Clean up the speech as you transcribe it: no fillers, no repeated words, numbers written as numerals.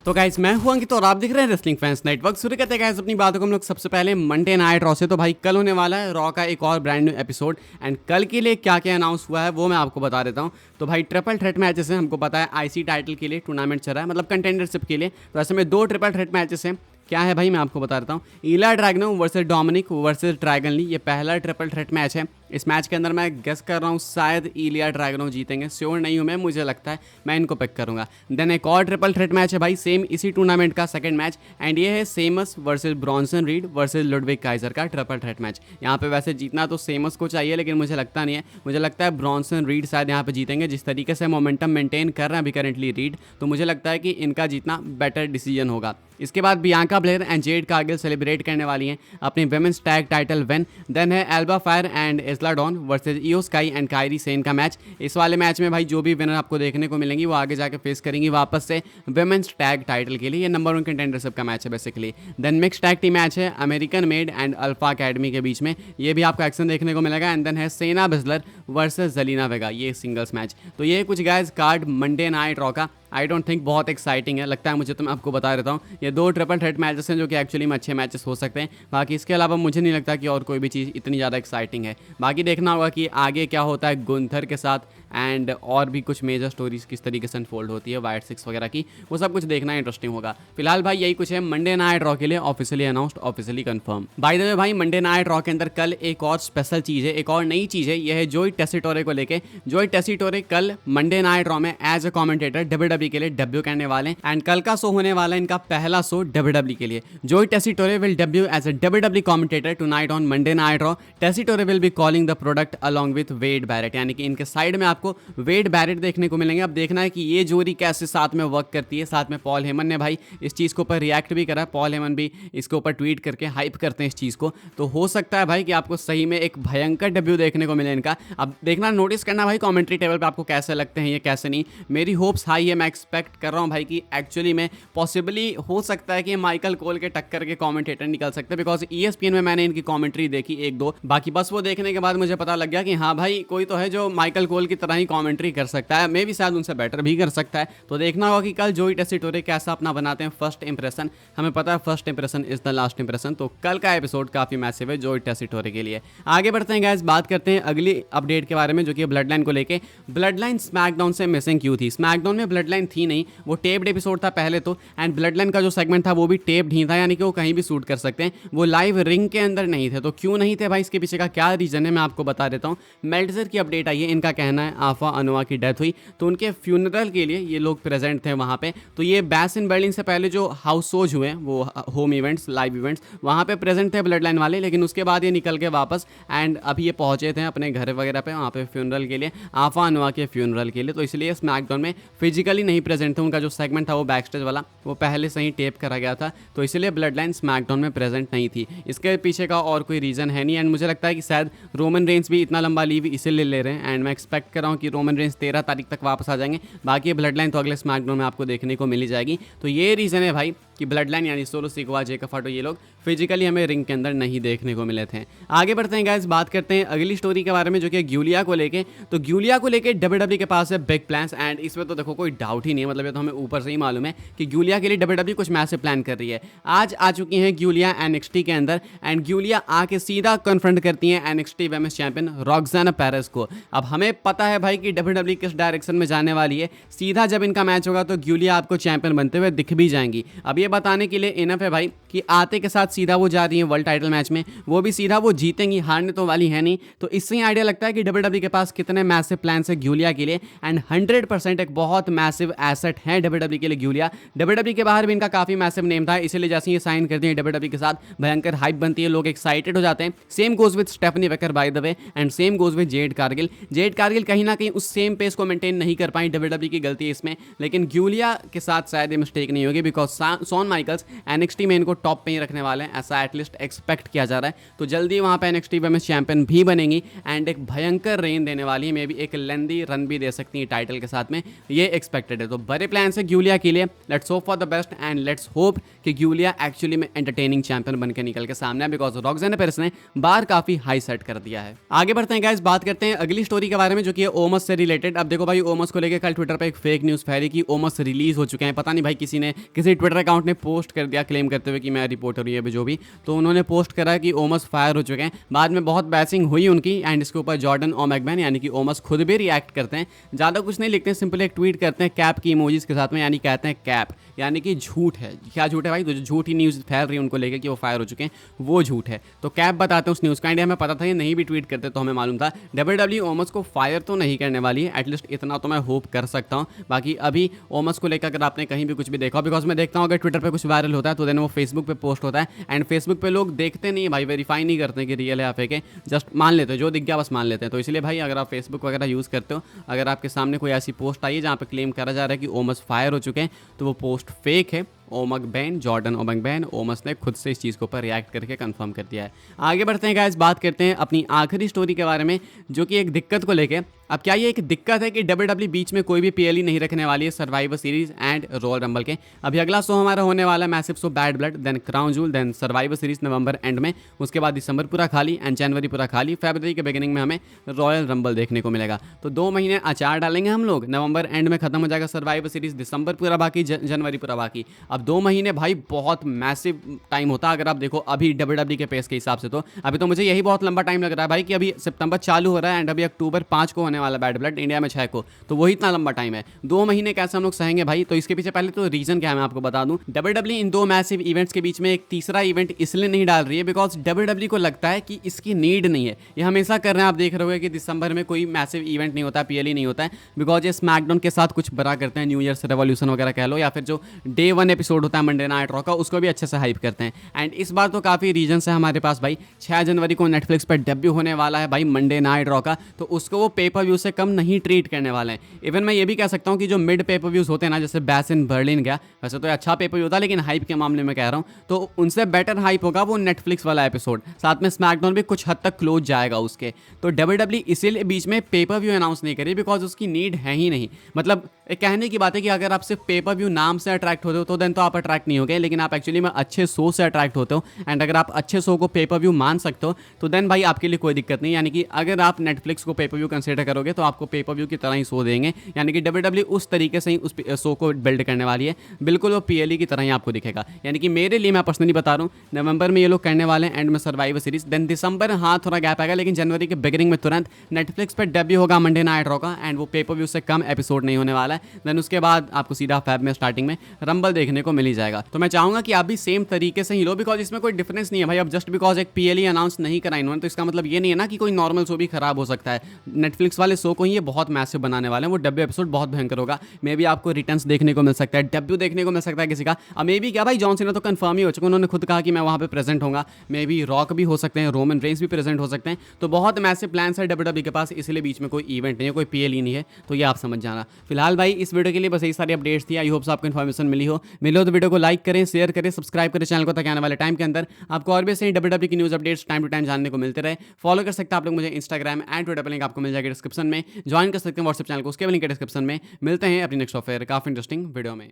तो गाइस मैं हूं अंकित और आप देख रहे हैं रेसलिंग फैंस नेटवर्क। शुरू करते हैं गाइस अपनी बातों को हम लोग सबसे पहले मंडे नाइट रॉ से। तो भाई कल होने वाला है रॉ का एक और ब्रांड न्यू एपिसोड एंड कल के लिए क्या क्या अनाउंस हुआ है वो मैं आपको बता देता हूं। तो भाई ट्रिपल थ्रेट मैचेस हैं, हमको पता है आईसी टाइटल के लिए टूर्नामेंट चल रहा है, मतलब कंटेंडरशिप के लिए। तो ऐसे में 2 ट्रिपल थ्रेट मैचेस हैं। क्या है भाई मैं आपको बता देता हूँ। Ilja Dragunov versus Dominik versus Dragon Lee, ये पहला ट्रिपल थ्रेट मैच है। इस मैच के अंदर मैं गेस कर रहा हूँ शायद इलिया ड्रैगनो जीतेंगे, श्योर नहीं हूँ मैं, मुझे लगता है मैं इनको पिक करूंगा। देन एक और ट्रिपल थ्रेट मैच है भाई, सेम इसी टूर्नामेंट का सेकंड मैच एंड ये है seems versus Bronson read versus Ludwig Kaizer का ट्रिपल थ्रेट मैच। यहाँ पे वैसे जीतना तो सेमस को चाहिए लेकिन मुझे लगता नहीं है, मुझे लगता है ब्रॉन्सन रीड शायद यहाँ पे जीतेंगे। जिस तरीके से मोमेंटम मेंटेन कर रहे हैं अभी करेंटली रीड, तो मुझे लगता है कि इनका जीतना बेटर डिसीजन होगा। इसके बाद Bianca Belair and Jade Cargill celebrate करने वाली हैं अपनी women's tag title win. Then है Alba Fyre and Isla Dawn versus Iyo Sky and Kairi Sane का मैच। इस वाले मैच में भाई जो भी विनर आपको देखने को मिलेंगी वो आगे जाके फेस करेंगी वापस से विमेंस टैग टाइटल के लिए। ये नंबर 1 कंटेंडरशिप का मैच है basically. Then mixed tag team match है American Made and Alpha Academy के बीच में, ये भी आपको एक्शन देखने को मिलेगा। एंड देन है सेना बिस्लर वर्सेस जलीना वेगा, ये सिंगल्स मैच। तो ये कुछ guys card Monday Night raw का आई डोंट थिंक बहुत एक्साइटिंग है, लगता है मुझे, तो मैं आपको बता देता हूँ। ये 2 ट्रिपल थ्रेट मैचेस हैं जो कि एक्चुअली में अच्छे मैचेस हो सकते हैं। बाकी इसके अलावा मुझे नहीं लगता कि और कोई भी चीज़ इतनी ज़्यादा एक्साइटिंग है। बाकी देखना होगा कि आगे क्या होता है गुंथर के साथ एंड और भी कुछ मेजर स्टोरीज किस तरीके से अनफोल्ड होती है वाइट 6 वगैरह की, वो सब कुछ देखना इंटरेस्टिंग होगा। फिलहाल भाई यही कुछ है मंडे नाइट रॉ के लिए officially announced, officially confirm. Bye the वे भाई मंडे नाइट रॉ के अंदर कल एक और स्पेशल चीज़ है, एक और नई चीज़ है, यह है जोई टेसिटोरे को लेके। जोई टेसिटोरे कल मंडे नाइट रॉ में एज अ कमेंटेटर डब्ल्यूडब्ल्यूई के लिए डेब्यू करने वाले हैं एंड कल का शो होने वाला है इनका पहला शो डब्ल्यूडब्ल्यूई के लिए। Joe Tessitore will debut as a WWE commentator tonight on Monday Night Raw. Tessitore will be calling the product along with Wade Barrett, यानी कि इनके साइड में आपको वेड बैरेट देखने को मिलेंगे। अब देखना है कि ये जोड़ी कैसे साथ में वर्क करती है। साथ में पॉल हेमन ने भाई इस चीज़ के ऊपर रिएक्ट भी करा, पॉल हेमन भी इसके ऊपर ट्वीट करके हाइप करते हैं इस चीज़ को। तो हो सकता है भाई कि आपको सही में एक भयंकर डेब्यू देखने को मिले इनका। अब देखना, नोटिस करना भाई कमेंट्री टेबल पे आपको कैसे लगते हैं ये, कैसे नहीं। मेरी होप्स हाई है, मैं एक्सपेक्ट कर रहा हूँ भाई कि एक्चुअली में पॉसिबली हो सकता है कि माइकल कोल के टक्कर के कमेंटेटर निकल सकते हैं, बिकॉज ESPN में मैंने इनकी कमेंट्री देखी 1-2, बाकी बस वो देखने के बाद मुझे पता लग गया कि हाँ भाई कोई तो है जो माइकल कोल की तरह ही कमेंट्री कर सकता है, मे भी शायद उनसे बेटर भी कर सकता है। तो देखना होगा कि कल जोई टेसिटोरे कैसा अपना बनाते हैं फर्स्ट इंप्रेशन। हमें पता है first impression is the last impression, तो कल का एपिसोड काफी मैसिव है जोई टेसिटोरे के लिए। आगे बढ़ते हैं गाइस, बात करते हैं अगली अपडेट के बारे में जो कि ब्लड लाइन को लेके। ब्लड लाइन स्मैकडाउन से मिसिंग क्यों थी? स्मैकडाउन में ब्लड लाइन थी नहीं, वो टेप्ड एपिसोड था पहले तो, एंड ब्लड लाइन का जो सेगमेंट था वो भी टेप्ड ही था, यानी कि वो कहीं भी शूट कर सकते हैं, वो लाइव रिंग के अंदर नहीं थे। तो क्यों नहीं थे भाई, इसके पीछे का क्या रीजन है मैं आपको बता देता हूँ। मेल्टजर की अपडेट आई है, इनका कहना है आफा अनोवा की डेथ हुई तो उनके फ्यूनरल के लिए ये लोग प्रेजेंट थे वहाँ पे। तो ये बैस इन बर्लिन से पहले जो हाउस शोज हुए हैं, वो होम इवेंट्स, लाइव इवेंट्स, वहाँ पे प्रेजेंट थे ब्लड लाइन वाले, लेकिन उसके बाद ये निकल के वापस एंड अभी ये पहुँचे थे अपने घर वगैरह पे, वहाँ पे फ्यूनरल के लिए, आफा अनोवा के फ्यूनरल के लिए। तो इसलिए स्मैकडाउन में फिजिकली नहीं प्रेजेंट थे, उनका जो सेगमेंट था वो बैक स्टेज वाला वो पहले से ही टेप करा गया था, तो इसलिए ब्लड लाइन स्मैकडाउन में प्रेजेंट नहीं थी। इसके पीछे का और कोई रीज़न है नहीं, एंड मुझे लगता है कि शायद रोमन रेंस भी इतना लंबा लीव इसीलिए ले रहे हैं, एंड मैं एक्सपेक्ट कर रहा हूँ कि रोमन रेंस 13 तारीख तक वापस आ जाएंगे। बाकी ब्लड लाइन तो अगले स्मैकडाउन में आपको देखने को मिली जाएगी। तो ये रीज़न है भाई कि ब्लड लाइन यानी सोलो सिकवा, जेकब फाटो, ये लोग फिजिकली हमें रिंग के अंदर नहीं देखने को मिले थे। आगे बढ़ते हैं गाइस, बात करते हैं अगली स्टोरी के बारे में जो कि ग्यूलिया को लेके। तो ग्यूलिया को लेके डब्ल्यूडब्ल्यूई के पास है बिग प्लान्स, एंड इसमें तो देखो कोई डाउट ही नहीं है, मतलब ये तो हमें ऊपर से ही मालूम है कि ग्यूलिया के लिए डब्ल्यूडब्ल्यूई कुछ मैसेज प्लान कर रही है। आज आ चुकी हैं ग्यूलिया NXT के अंदर, एंड ग्यूलिया आके सीधा कन्फ्रंट करती हैं NXT वुमेन्स चैंपियन रॉक्साना पेरेस को। अब हमें पता है भाई कि डब्ल्यूडब्ल्यूई किस डायरेक्शन में जाने वाली है, सीधा जब इनका मैच होगा तो ग्यूलिया आपको चैंपियन बनते हुए दिख भी जाएंगी। अब ये बताने के लिए इनफ है भाई कि आते के साथ सीधा वो जा रही है वर्ल्ड टाइटल मैच में, वो भी सीधा वो जीतेंगी, हारने तो वाली है नहीं। तो इससे ही आइडिया लगता है कि डब्ल्यूडब्ल्यूई के पास कितने मैसिव प्लान्स है ग्यूलिया के लिए, एंड 100% एक बहुत मैसिव एसेट है डब्ल्यूडब्ल्यूई के लिए ग्यूलिया। डब्ल्यूडब्ल्यूई के बाहर भी इनका काफी मैसिव नेम था, इसीलिए जैसे ये साइन करती है डब्ल्यूडब्ल्यूई के साथ भयंकर हाइप बनती है, लोग एक्साइटेड हो जाते हैं। Same goes with Stephanie Vaquer by the way, and same goes with Jade Cargill. Jade Cargill कहीं ना कहीं उस सेम पेस को मेंटेन नहीं कर पाई, डब्ल्यूडब्ल्यूई की गलती है इसमें, लेकिन ग्यूलिया के साथ शायद ये मिस्टेक नहीं होगी, बिकॉज शॉन माइकल्स NXT में इनको टॉप पे ही रखने वाले हैं, ऐसा एटलीस्ट एक्सपेक्ट किया जा रहा है। तो जल्दी वहाँ पे NXT वुमेन्स चैंपियन भी बनेंगी एंड एक भयंकर रेन देने वाली है, मे भी एक लेंदी रन भी दे सकती है टाइटल के साथ में, ये एक्सपेक्टेड है। तो बड़े प्लान है ग्यूलिया के लिए, let's hope for the best and let's hope कि ग्यूलिया एक्चुअली में एंटरटेनिंग चैंपियन बनकर निकल के सामने है, बिकॉज रॉक्सैना पेरिस ने बार काफी हाई सेट कर दिया है। आगे बढ़ते हैं गाइस, बात करते हैं अगली स्टोरी के बारे में जो कि है ओमस से रिलेटेड। अब देखो भाई, ओमस को लेकर कल ट्विटर पर एक फेक न्यूज फैली कि ओमस रिलीज हो चुके हैं। पता नहीं भाई किसी ने, किसी ट्विटर अकाउंट ने पोस्ट कर दिया क्लेम करते हुए कि मैं रिपोर्टर हूँ जो भी, तो उन्होंने पोस्ट करा कि ओमस फायर हो चुके हैं। बाद में बहुत बैसिंग हुई उनकी एंड इसके ऊपर जॉर्डन ओमैगमैन यानी कि ओमस खुद भी रिएक्ट करते हैं, ज़्यादा कुछ नहीं लिखते हैं, सिंपल एक ट्वीट करते हैं कैप की इमोजीज के साथ में, यानी कहते हैं कैप यानी कि झूठ है। क्या झूठ है भाई? तो जो झूठी न्यूज़ फैल रही है उनको लेकर कि वो फायर हो चुके हैं, वो झूठ है। तो कैप बताते हैं उस न्यूज़ का। इंडिया हमें पता था, ये नहीं भी ट्वीट करते तो हमें मालूम था। WWE ओमस को फायर तो नहीं करने वाली है, एटलीस्ट इतना तो मैं होप कर सकता हूँ। बाकी अभी ओमस को लेकर अगर आपने कहीं भी कुछ भी देखा, बिकॉज मैं देखता हूँ अगर ट्विटर पर कुछ वायरल होता है तो देन वो फेसबुक पर पोस्ट होता है एंड फेसबुक पर लोग देखते नहीं भाई, वेरीफाई नहीं करते कि रियल है या फेक है, जस्ट मान लेते हैं, जो दिख गया बस मान लेते हैं। तो इसलिए भाई अगर आप फेसबुक वगैरह यूज़ करते हो, अगर आपके सामने कोई ऐसी पोस्ट आई है जहाँ पे क्लेम करा जा रहा है कि ओमस फायर हो चुके हैं, तो वो पोस्ट फेक है। ओमैगमैन, जॉर्डन ओमैगमैन, ओमस ने खुद से इस चीज़ के ऊपर रिएक्ट करके कंफर्म कर दिया है। आगे बढ़ते हैं गाइस, बात करते हैं अपनी आखिरी स्टोरी के बारे में जो कि एक दिक्कत को लेके। अब क्या ये एक दिक्कत है कि WWE बीच में कोई भी PLE नहीं रखने वाली है Survivor Series and Royal Rumble के। अभी अगला शो हमारा होने वाला है massive show Bad Blood, then Crown Jewel, then Survivor Series नवंबर एंड में, उसके बाद दिसंबर पूरा खाली एंड जनवरी पूरा खाली, फरवरी के बिगिनिंग में हमें रॉयल रंबल देखने को मिलेगा। तो 2 महीने अचार डालेंगे हम लोग, नवंबर एंड में खत्म हो जाएगा सर्वाइवर सीरीज, दिसंबर पूरा बाकी, जनवरी पूरा बाकी। अब 2 महीने भाई बहुत मैसिव टाइम होता है अगर आप देखो अभी WWE के पेस के हिसाब से। तो अभी तो मुझे यही बहुत लंबा टाइम लग रहा है भाई कि अभी सितंबर चालू हो रहा है एंड अभी अक्टूबर 5 को होने वाला बैड ब्लड, इंडिया में 6 को, तो वही इतना लंबा टाइम है। 2 महीने कैसे हम लोग सहेंगे भाई? तो इसके पीछे पहले तो रीजन क्या है मैं आपको बता दूं। WWE इन 2 मैसिव इवेंट्स के बीच में एक तीसरा इवेंट इसलिए नहीं डाल रही है बिकॉज WWE को लगता है कि इसकी नीड नहीं है। ये हमेशा कर रहे हैं, आप देख रहे हो कि दिसंबर में कोई मैसिव इवेंट नहीं होता, PLE नहीं होता है, बिकॉज ये स्मैकडाउन के साथ कुछ बड़ा करते हैं, न्यू ईयर्स रेवोल्यूशन वगैरह कह लो, या फिर जो डे 1 एपिसोड होता है मंडे नाइट रॉ का, उसको भी अच्छे से हाइप करते हैं। एंड इस बार तो काफ़ी रीजन है हमारे पास भाई। 6 जनवरी को नेटफ्लिक्स पर डेब्यू होने वाला है भाई मंडे नाइट रॉ का, तो उसको वो पेपर व्यू से कम नहीं ट्रीट करने वाले हैं। इवन मैं ये भी कह सकता हूँ कि जो मिड पेपर व्यूज होते हैं ना, जैसे बैश इन बर्लिन गया, वैसे तो अच्छा पेपर व्यू था लेकिन हाइप के मामले में कह रहा हूँ, तो उनसे बेटर हाइप होगा वो नेटफ्लिक्स वाला एपिसोड। साथ में स्मैकडाउन भी कुछ हद तक क्लोज जाएगा उसके। तो WWE इसीलिए बीच में पेपर व्यू अनाउंस नहीं करी बिकॉज उसकी नीड है ही नहीं। मतलब एक कहने की बात है कि अगर आप सिर्फ पेपर व्यू नाम से अट्रैक्ट होते हो तो देन तो आप अट्रैक्ट नहीं हो गए, लेकिन आप एक्चुअली में अच्छे शो से अट्रैक्ट होते हो। एंड अगर आप अच्छे शो को पेपर व्यू मान सकते हो तो देन भाई आपके लिए कोई दिक्कत नहीं। यानी कि अगर आप नेटफ्लिक्स को पेपर व्यू कंसीडर करोगे तो आपको पेपर व्यू की तरह ही शो देंगे, यानी कि WWE उस तरीके से ही उस शो को बिल्ड करने वाली है, बिल्कुल वो PLE की तरह ही आपको दिखेगा। यानी कि मेरे लिए मैं पर्सनली बता रहा हूँ, नवंबर में ये लोग करने वाले हैं एंड में सर्वाइवर सीरीज, देन दिसंबर हाँ थोड़ा गैप आएगा, लेकिन जनवरी के बिगिनिंग में तुरंत नेटफ्लिक्स पर डेब्यू होगा मंडे नाइट रॉ का एंड वो पेपर व्यू से कम एपिसोड नहीं होने वाला है। देन उसके बाद आपको सीधा फेब में स्टार्टिंग में रंबल देखने को मिल ही जाएगा। तो मैं चाहूंगा कि आप भी सेम तरीके से ही लो, बिकॉज इसमें कोई डिफरेंस नहीं है भाई। अब जस्ट बिकॉज एक PLE अनाउंस नहीं करा इन्होंने तो इसका मतलब ये नहीं है ना कि कोई नॉर्मल शो भी खराब हो सकता है। नेटफ्लिक्स वाले शो को ही ये बहुत मैसिव बनाने वाले हैं, वो डेब्यू एपिसोड बहुत भयंकर होगा। मे भी आपको रिटर्न्स देखने को मिल सकता है, डेब्यू देखने को मिल सकता है किसी का। अब मे भी क्या भाई, जॉन सीना तो कंफर्म ही हो चुका, उन्होंने खुद कहा कि मैं वहाँ पे प्रेजेंट होगा। मे भी रॉक भी हो सकते हैं, रोमन रेंस भी प्रेजेंट हो सकते हैं। तो बहुत मैसिव प्लान्स है WWE के पास, इसलिए बीच में कोई इवेंट नहीं है, कोई PLE नहीं है, तो ये आप समझ जाना। फिलहाल भाई इस वीडियो के लिए बस यही सारी अपडेट्स थी। आई होप आपको इन्फॉर्मेशन मिली हो तो वीडियो को लाइक करें, शेयर करें, सब्सक्राइब करें चैनल को, ताकि आने वाले टाइम के अंदर आपको और भी ऐसे WWE की news updates time to time जानने को मिलते रहे। फॉलो कर सकते हैं आप लोग मुझे इंस्टाग्राम एंड ट्विटर पर, लिंक आपको मिल जाएगा डिस्क्रिप्शन में। ज्वाइन कर सकते हैं व्हाट्सएप चैनल को, उसके भी लिंक है डिस्क्रिप्शन में। मिलते हैं अपनी नेक्स्ट ऑफर काफी इंटरेस्टिंग वीडियो में।